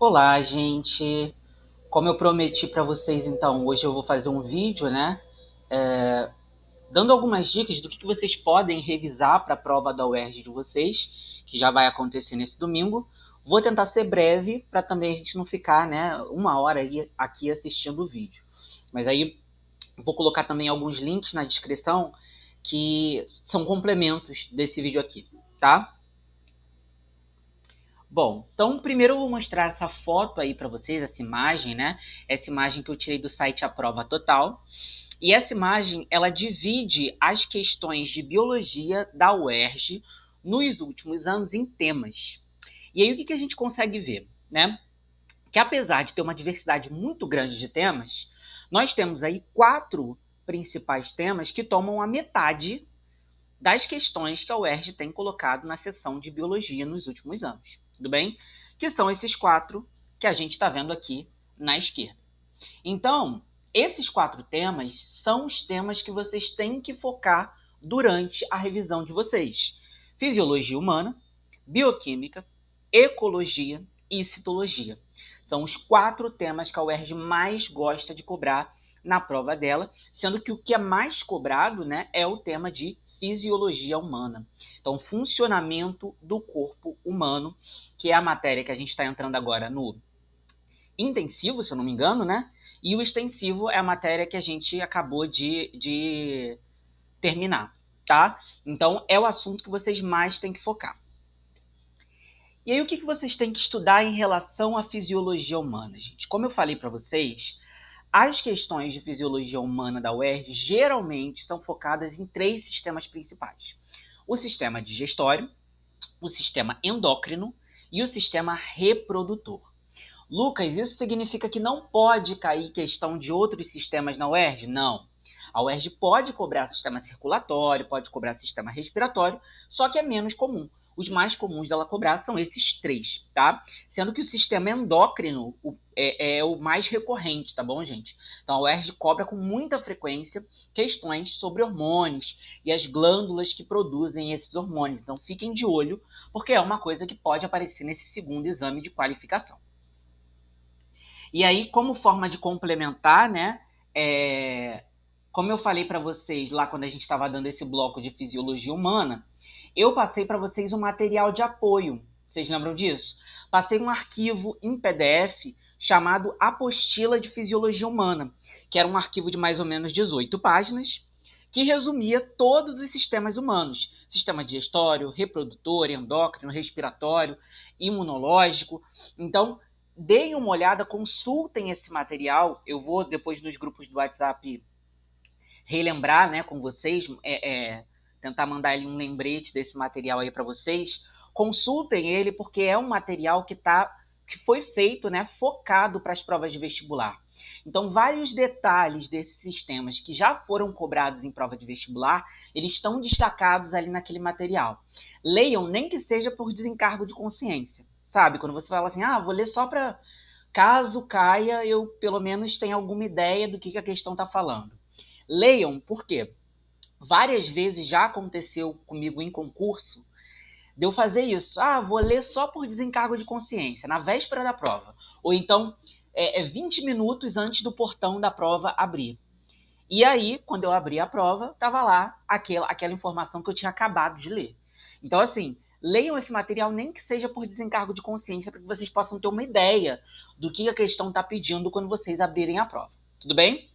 Olá, gente. Como eu prometi para vocês, então, hoje eu vou fazer um vídeo, né? Dando algumas dicas do que vocês podem revisar para a prova da UERJ de vocês, que já vai acontecer nesse domingo. Vou tentar ser breve para também a gente não ficar, né, uma hora aí aqui assistindo o vídeo. Mas aí vou colocar também alguns links na descrição que são complementos desse vídeo aqui, tá? Bom, então primeiro eu vou mostrar essa foto aí para vocês, essa imagem, né? Essa imagem que eu tirei do site A Prova Total. E essa imagem, ela divide as questões de biologia da UERJ nos últimos anos em temas. E aí o que a gente consegue ver, né? Que apesar de ter uma diversidade muito grande de temas, nós temos aí 4 principais temas que tomam a metade das questões que a UERJ tem colocado na seção de biologia nos últimos anos. Tudo bem? Que são esses 4 que a gente está vendo aqui na esquerda. Então, esses 4 temas são os temas que vocês têm que focar durante a revisão de vocês: fisiologia humana, bioquímica, ecologia e citologia. São os 4 temas que a UERJ mais gosta de cobrar na prova dela, sendo que o que é mais cobrado, né, é o tema de fisiologia humana. Então, funcionamento do corpo humano, que é a matéria que a gente está entrando agora no intensivo, se eu não me engano, né? E o extensivo é a matéria que a gente acabou de terminar, tá? Então, é o assunto que vocês mais têm que focar. E aí, o que vocês têm que estudar em relação à fisiologia humana, gente? Como eu falei para vocês, as questões de fisiologia humana da UERJ geralmente são focadas em 3 sistemas principais: o sistema digestório, o sistema endócrino e o sistema reprodutor. Lucas, isso significa que não pode cair questão de outros sistemas na UERJ? Não. A UERJ pode cobrar sistema circulatório, pode cobrar sistema respiratório, só que é menos comum. Os mais comuns dela cobrar são esses 3, tá? Sendo que o sistema endócrino é o mais recorrente, tá bom, gente? Então a UERJ cobra com muita frequência questões sobre hormônios e as glândulas que produzem esses hormônios. Então fiquem de olho, porque é uma coisa que pode aparecer nesse segundo exame de qualificação. E aí, como forma de complementar, né? Como eu falei para vocês lá quando a gente estava dando esse bloco de fisiologia humana, eu passei para vocês um material de apoio. Vocês lembram disso? Passei um arquivo em PDF chamado Apostila de Fisiologia Humana, que era um arquivo de mais ou menos 18 páginas, que resumia todos os sistemas humanos: sistema digestório, reprodutor, endócrino, respiratório, imunológico. Então, deem uma olhada, consultem esse material. Eu vou depois nos grupos do WhatsApp relembrar, né, com vocês, tentar mandar ele um lembrete desse material aí para vocês. Consultem ele porque é um material que foi feito, né, focado para as provas de vestibular. Então, vários detalhes desses sistemas que já foram cobrados em prova de vestibular, eles estão destacados ali naquele material. Leiam, nem que seja por desencargo de consciência, sabe? Quando você fala assim, vou ler só para caso caia, eu pelo menos tenha alguma ideia do que a questão está falando. Leiam, por quê? Várias vezes já aconteceu comigo em concurso de eu fazer isso. Vou ler só por desencargo de consciência, na véspera da prova. Ou então, 20 minutos antes do portão da prova abrir. E aí, quando eu abri a prova, estava lá aquela informação que eu tinha acabado de ler. Então, assim, leiam esse material, nem que seja por desencargo de consciência, para que vocês possam ter uma ideia do que a questão está pedindo quando vocês abrirem a prova. Tudo bem?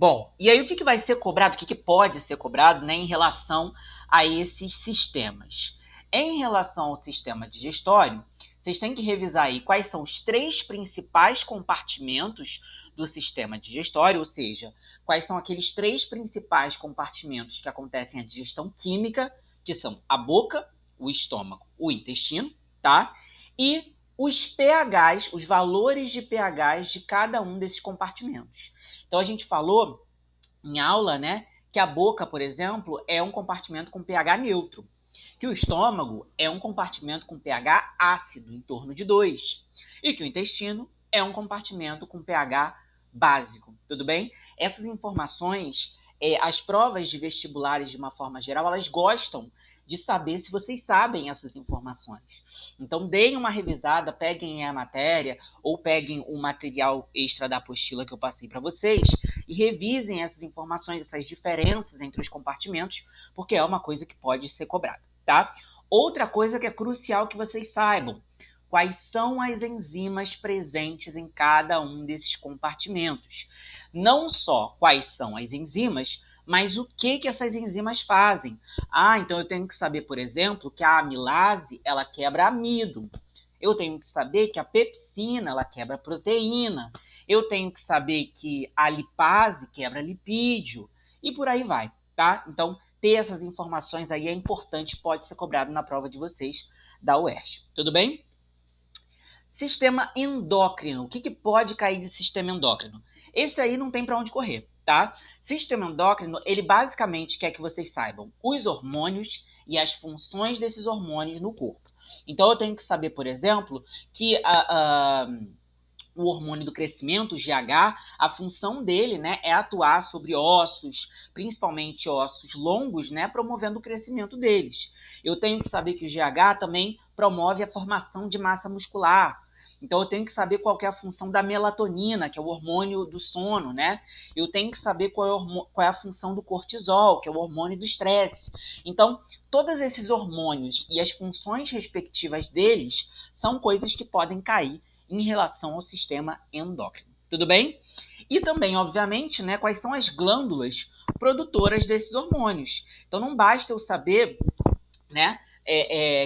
Bom, e aí o que vai ser cobrado, o que pode ser cobrado, né, em relação a esses sistemas? Em relação ao sistema digestório, vocês têm que revisar aí quais são os 3 principais compartimentos do sistema digestório, ou seja, quais são aqueles 3 principais compartimentos que acontecem a digestão química, que são a boca, o estômago, o intestino, tá? E os pHs, os valores de pHs de cada um desses compartimentos. Então a gente falou em aula, né, que a boca, por exemplo, é um compartimento com pH neutro, que o estômago é um compartimento com pH ácido, em torno de 2, e que o intestino é um compartimento com pH básico, tudo bem? Essas informações, as provas de vestibulares, de uma forma geral, elas gostam de saber se vocês sabem essas informações. Então, deem uma revisada, peguem a matéria ou peguem o material extra da apostila que eu passei para vocês e revisem essas informações, essas diferenças entre os compartimentos, porque é uma coisa que pode ser cobrada, tá? Outra coisa que é crucial que vocês saibam: quais são as enzimas presentes em cada um desses compartimentos. Não só quais são as enzimas, mas o que essas enzimas fazem. Então eu tenho que saber, por exemplo, que a amilase, ela quebra amido. Eu tenho que saber que a pepsina, ela quebra proteína. Eu tenho que saber que a lipase quebra lipídio. E por aí vai, tá? Então, ter essas informações aí é importante, pode ser cobrado na prova de vocês da UERJ. Tudo bem? Sistema endócrino. O que pode cair de sistema endócrino? Esse aí não tem para onde correr, tá? Sistema endócrino, ele basicamente quer que vocês saibam os hormônios e as funções desses hormônios no corpo. Então, eu tenho que saber, por exemplo, que o hormônio do crescimento, o GH, a função dele, né, é atuar sobre ossos, principalmente ossos longos, né, promovendo o crescimento deles. Eu tenho que saber que o GH também promove a formação de massa muscular. Então, eu tenho que saber qual que é a função da melatonina, que é o hormônio do sono, né? Eu tenho que saber qual é a função do cortisol, que é o hormônio do estresse. Então, todos esses hormônios e as funções respectivas deles são coisas que podem cair em relação ao sistema endócrino. Tudo bem? E também, obviamente, né, quais são as glândulas produtoras desses hormônios. Então, não basta eu saber, né,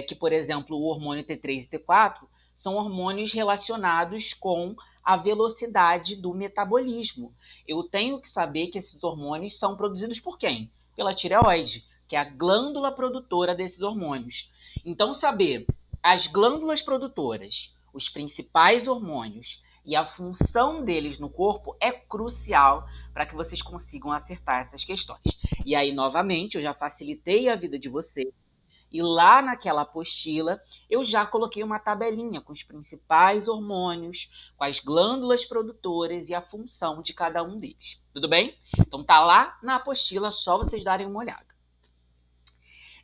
que, por exemplo, o hormônio T3 e T4 são hormônios relacionados com a velocidade do metabolismo. Eu tenho que saber que esses hormônios são produzidos por quem? Pela tireoide, que é a glândula produtora desses hormônios. Então, saber as glândulas produtoras, os principais hormônios e a função deles no corpo é crucial para que vocês consigam acertar essas questões. E aí, novamente, eu já facilitei a vida de vocês. E lá naquela apostila, eu já coloquei uma tabelinha com os principais hormônios, com as glândulas produtoras e a função de cada um deles. Tudo bem? Então tá lá na apostila, só vocês darem uma olhada.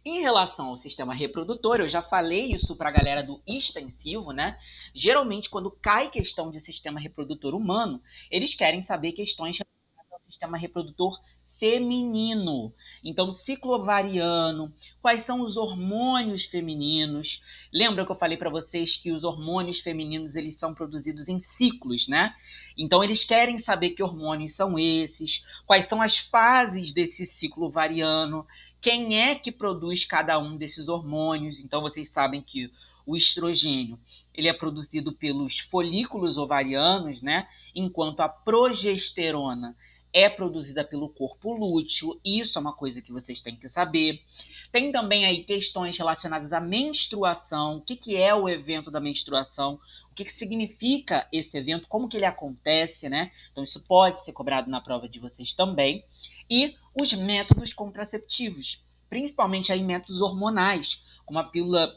Em relação ao sistema reprodutor, eu já falei isso para a galera do extensivo, né? Geralmente, quando cai questão de sistema reprodutor humano, eles querem saber questões relacionadas ao sistema reprodutor feminino. Então, ciclo ovariano, quais são os hormônios femininos? Lembra que eu falei para vocês que os hormônios femininos eles são produzidos em ciclos, né? Então, eles querem saber que hormônios são esses, quais são as fases desse ciclo ovariano, quem é que produz cada um desses hormônios. Então, vocês sabem que o estrogênio ele é produzido pelos folículos ovarianos, né? Enquanto a progesterona é produzida pelo corpo lúteo. Isso é uma coisa que vocês têm que saber. Tem também aí questões relacionadas à menstruação. O que é o evento da menstruação? O que significa esse evento? Como que ele acontece, né? Então, isso pode ser cobrado na prova de vocês também. E os métodos contraceptivos, principalmente aí métodos hormonais, como a pílula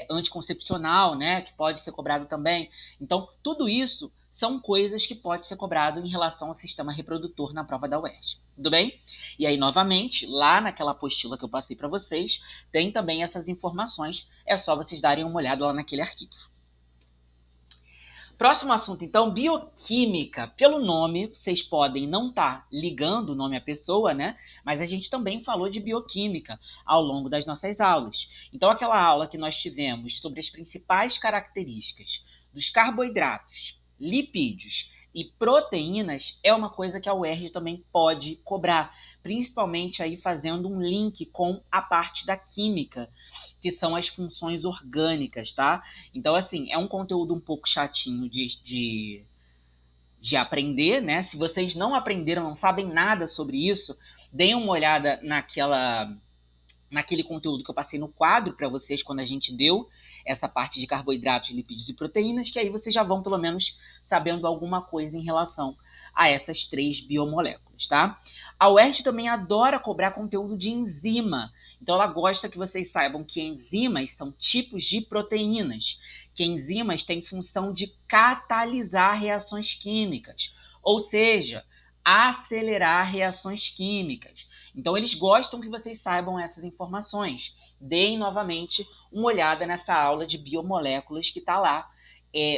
anticoncepcional, né, que pode ser cobrado também. Então, tudo isso são coisas que pode ser cobrado em relação ao sistema reprodutor na prova da UERJ. Tudo bem? E aí, novamente, lá naquela apostila que eu passei para vocês, tem também essas informações. É só vocês darem uma olhada lá naquele arquivo. Próximo assunto, então, bioquímica. Pelo nome, vocês podem não estar ligando o nome à pessoa, né? Mas a gente também falou de bioquímica ao longo das nossas aulas. Então, aquela aula que nós tivemos sobre as principais características dos carboidratos, lipídios e proteínas é uma coisa que a UERJ também pode cobrar, principalmente aí fazendo um link com a parte da química, que são as funções orgânicas, tá? Então, assim, é um conteúdo um pouco chatinho de aprender, né? Se vocês não aprenderam, não sabem nada sobre isso, deem uma olhada naquele conteúdo que eu passei no quadro para vocês quando a gente deu essa parte de carboidratos, lipídios e proteínas, que aí vocês já vão, pelo menos, sabendo alguma coisa em relação a essas 3 biomoléculas, tá? A UERJ também adora cobrar conteúdo de enzima. Então, ela gosta que vocês saibam que enzimas são tipos de proteínas, que enzimas têm função de catalisar reações químicas. Ou seja, acelerar reações químicas. Então, eles gostam que vocês saibam essas informações. Deem novamente uma olhada nessa aula de biomoléculas que está lá,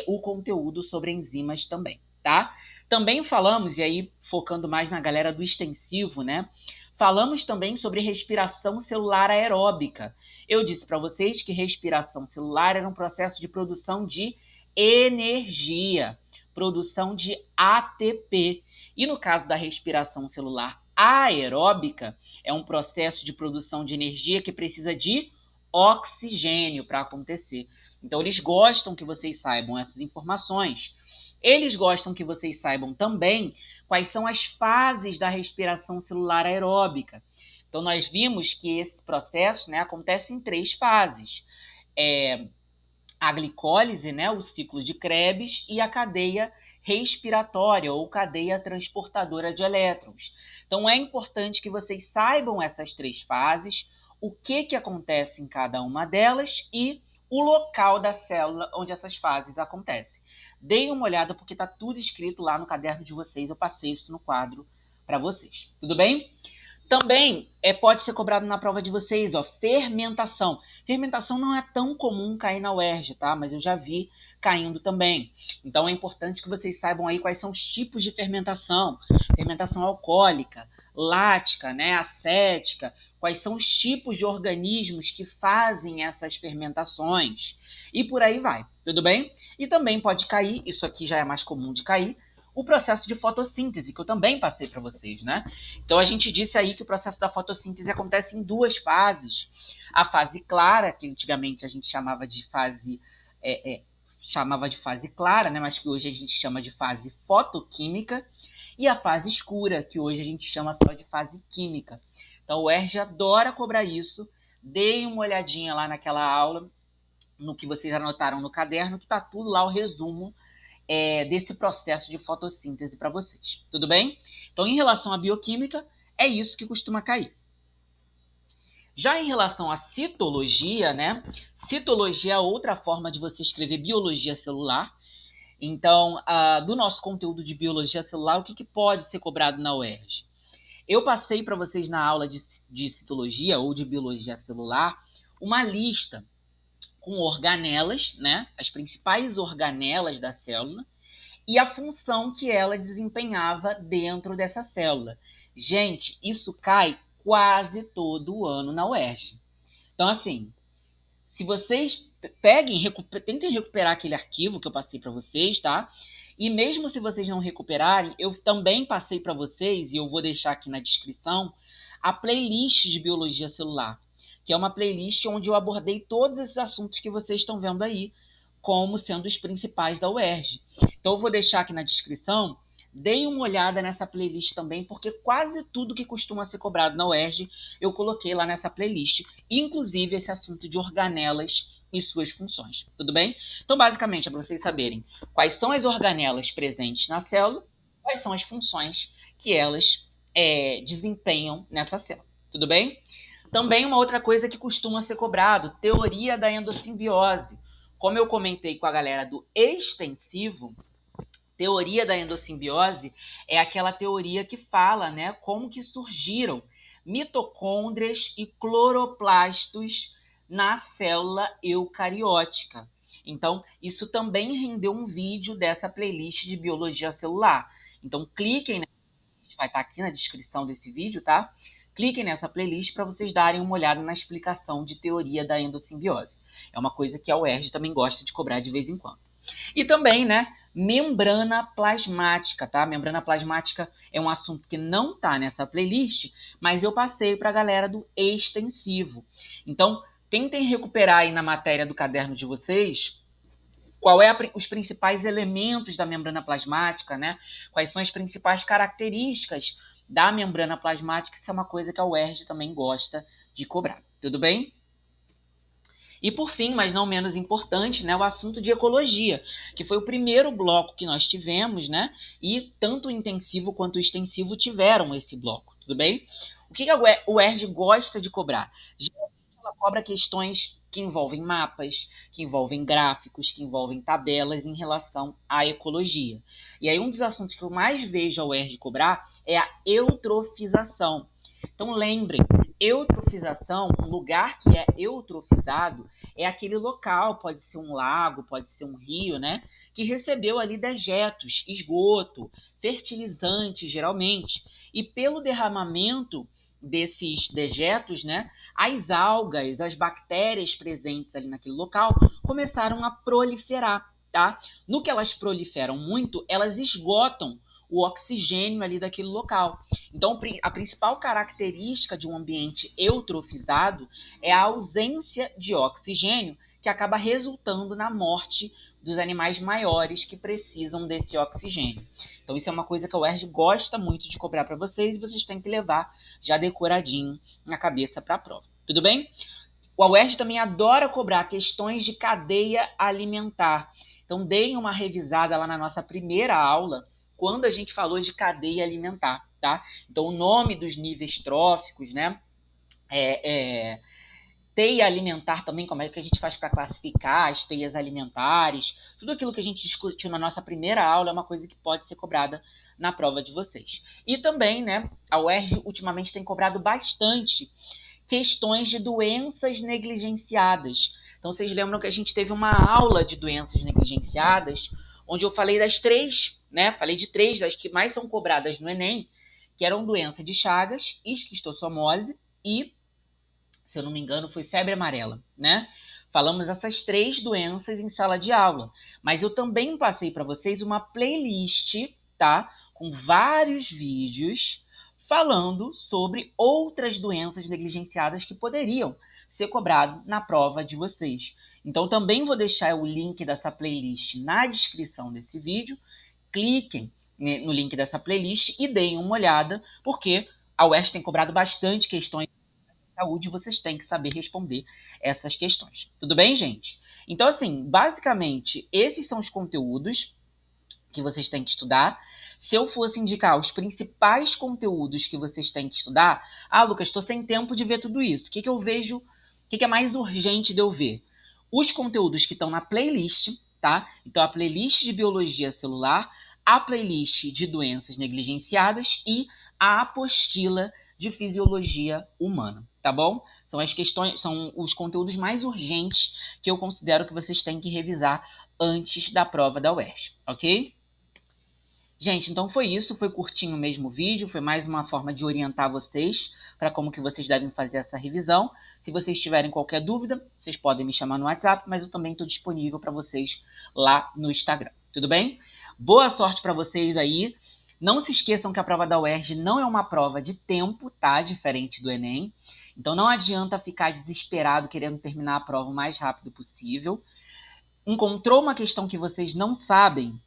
o conteúdo sobre enzimas também, tá? Também falamos, e aí focando mais na galera do extensivo, né? Falamos também sobre respiração celular aeróbica. Eu disse para vocês que respiração celular era um processo de produção de energia, produção de ATP. E no caso da respiração celular aeróbica, é um processo de produção de energia que precisa de oxigênio para acontecer. Então, eles gostam que vocês saibam essas informações. Eles gostam que vocês saibam também quais são as fases da respiração celular aeróbica. Então, nós vimos que esse processo, né, acontece em 3 fases. A glicólise, né, o ciclo de Krebs, e a cadeia respiratória ou cadeia transportadora de elétrons. Então, é importante que vocês saibam essas 3 fases, o que acontece em cada uma delas e o local da célula onde essas fases acontecem. Deem uma olhada porque está tudo escrito lá no caderno de vocês, eu passei isso no quadro para vocês. Tudo bem? Também pode ser cobrado na prova de vocês, ó, fermentação. Fermentação não é tão comum cair na UERJ, tá? Mas eu já vi caindo também. Então é importante que vocês saibam aí quais são os tipos de fermentação. Fermentação alcoólica, lática, né, acética. Quais são os tipos de organismos que fazem essas fermentações. E por aí vai, tudo bem? E também pode cair, isso aqui já é mais comum de cair, o processo de fotossíntese, que eu também passei para vocês, né? Então, a gente disse aí que o processo da fotossíntese acontece em 2 fases. A fase clara, que antigamente a gente chamava de fase clara, né? Mas que hoje a gente chama de fase fotoquímica, e a fase escura, que hoje a gente chama só de fase química. Então, o ERJ adora cobrar isso. Deem uma olhadinha lá naquela aula, no que vocês anotaram no caderno, que está tudo lá, o resumo desse processo de fotossíntese para vocês. Tudo bem? Então, em relação à bioquímica, é isso que costuma cair. Já em relação à citologia, né? Citologia é outra forma de você escrever biologia celular. Então, do nosso conteúdo de biologia celular, o que pode ser cobrado na UERJ? Eu passei para vocês na aula de citologia ou de biologia celular uma lista com organelas, né? As principais organelas da célula e a função que ela desempenhava dentro dessa célula. Gente, isso cai quase todo ano na UERJ. Então, assim, se vocês tentem recuperar aquele arquivo que eu passei para vocês, tá? E mesmo se vocês não recuperarem, eu também passei para vocês, e eu vou deixar aqui na descrição, a playlist de biologia celular, que é uma playlist onde eu abordei todos esses assuntos que vocês estão vendo aí, como sendo os principais da UERJ. Então, eu vou deixar aqui na descrição. Deem uma olhada nessa playlist também, porque quase tudo que costuma ser cobrado na UERJ eu coloquei lá nessa playlist, inclusive esse assunto de organelas e suas funções. Tudo bem? Então, basicamente, é para vocês saberem quais são as organelas presentes na célula, quais são as funções que elas desempenham nessa célula. Tudo bem? Também uma outra coisa que costuma ser cobrado, teoria da endossimbiose. Como eu comentei com a galera do extensivo, teoria da endossimbiose é aquela teoria que fala, né, como que surgiram mitocôndrias e cloroplastos na célula eucariótica. Então, isso também rendeu um vídeo dessa playlist de biologia celular. Então, cliquem, né, vai estar aqui na descrição desse vídeo, tá? Cliquem nessa playlist para vocês darem uma olhada na explicação de teoria da endossimbiose. É uma coisa que a UERJ também gosta de cobrar de vez em quando. E também, né, membrana plasmática, tá? Membrana plasmática é um assunto que não tá nessa playlist, mas eu passei para a galera do extensivo. Então, tentem recuperar aí na matéria do caderno de vocês qual é os principais elementos da membrana plasmática, né? Quais são as principais características da membrana plasmática. Isso é uma coisa que a UERJ também gosta de cobrar. Tudo bem? E por fim, mas não menos importante, né, o assunto de ecologia, que foi o primeiro bloco que nós tivemos, né? E tanto o intensivo quanto o extensivo tiveram esse bloco, tudo bem? O que a UERJ gosta de cobrar? Geralmente ela cobra questões que envolvem mapas, que envolvem gráficos, que envolvem tabelas em relação à ecologia. E aí um dos assuntos que eu mais vejo a UERJ cobrar é a eutrofização. Então lembrem, eutrofização, um lugar que é eutrofizado, é aquele local, pode ser um lago, pode ser um rio, né? Que recebeu ali dejetos, esgoto, fertilizantes, geralmente. E pelo derramamento desses dejetos, né, as algas, as bactérias presentes ali naquele local começaram a proliferar, tá? No que elas proliferam muito, elas esgotam o oxigênio ali daquele local. Então, a principal característica de um ambiente eutrofizado é a ausência de oxigênio, que acaba resultando na morte dos animais maiores que precisam desse oxigênio. Então, isso é uma coisa que a UERJ gosta muito de cobrar para vocês e vocês têm que levar já decoradinho na cabeça para a prova. Tudo bem? O UERJ também adora cobrar questões de cadeia alimentar. Então, deem uma revisada lá na nossa primeira aula, quando a gente falou de cadeia alimentar, tá? Então, o nome dos níveis tróficos, né? Teia alimentar também, como é que a gente faz para classificar as teias alimentares, tudo aquilo que a gente discutiu na nossa primeira aula é uma coisa que pode ser cobrada na prova de vocês. E também, né, a UERJ ultimamente tem cobrado bastante questões de doenças negligenciadas. Então, vocês lembram que a gente teve uma aula de doenças negligenciadas, onde eu falei das três, né? Falei de três das que mais são cobradas no Enem, que eram doença de Chagas, esquistossomose e, se eu não me engano, foi febre amarela, né? Falamos essas três doenças em sala de aula, mas eu também passei para vocês uma playlist, tá? Com vários vídeos falando sobre outras doenças negligenciadas que poderiam ser cobrado na prova de vocês. Então também vou deixar o link dessa playlist na descrição desse vídeo. Cliquem no link dessa playlist e deem uma olhada, porque a UERJ tem cobrado bastante questões saúde, vocês têm que saber responder essas questões. Tudo bem, gente? Então, assim, basicamente, esses são os conteúdos que vocês têm que estudar. Se eu fosse indicar os principais conteúdos que vocês têm que estudar, Lucas, estou sem tempo de ver tudo isso. O que eu vejo, o que é mais urgente de eu ver? Os conteúdos que estão na playlist, tá? Então, a playlist de biologia celular, a playlist de doenças negligenciadas e a apostila de fisiologia humana, tá bom? São as questões, são os conteúdos mais urgentes que eu considero que vocês têm que revisar antes da prova da UERJ, ok? Gente, então foi isso, foi curtinho mesmo o vídeo, foi mais uma forma de orientar vocês para como que vocês devem fazer essa revisão. Se vocês tiverem qualquer dúvida, vocês podem me chamar no WhatsApp, mas eu também estou disponível para vocês lá no Instagram, tudo bem? Boa sorte para vocês aí. Não se esqueçam que a prova da UERJ não é uma prova de tempo, tá? Diferente do Enem. Então não adianta ficar desesperado querendo terminar a prova o mais rápido possível. Encontrou uma questão que vocês não sabem,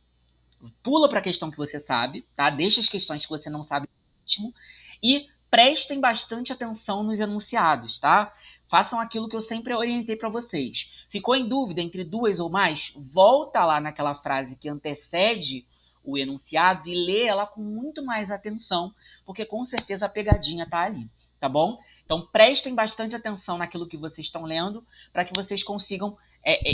pula para a questão que você sabe, tá? Deixa as questões que você não sabe no último e prestem bastante atenção nos enunciados, tá? Façam aquilo que eu sempre orientei para vocês. Ficou em dúvida entre duas ou mais? Volta lá naquela frase que antecede o enunciado e lê ela com muito mais atenção, porque com certeza a pegadinha tá ali, tá bom? Então prestem bastante atenção naquilo que vocês estão lendo para que vocês consigam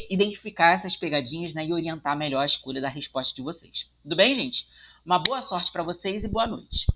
identificar essas pegadinhas, né, e orientar melhor a escolha da resposta de vocês. Tudo bem, gente? Uma boa sorte para vocês e boa noite.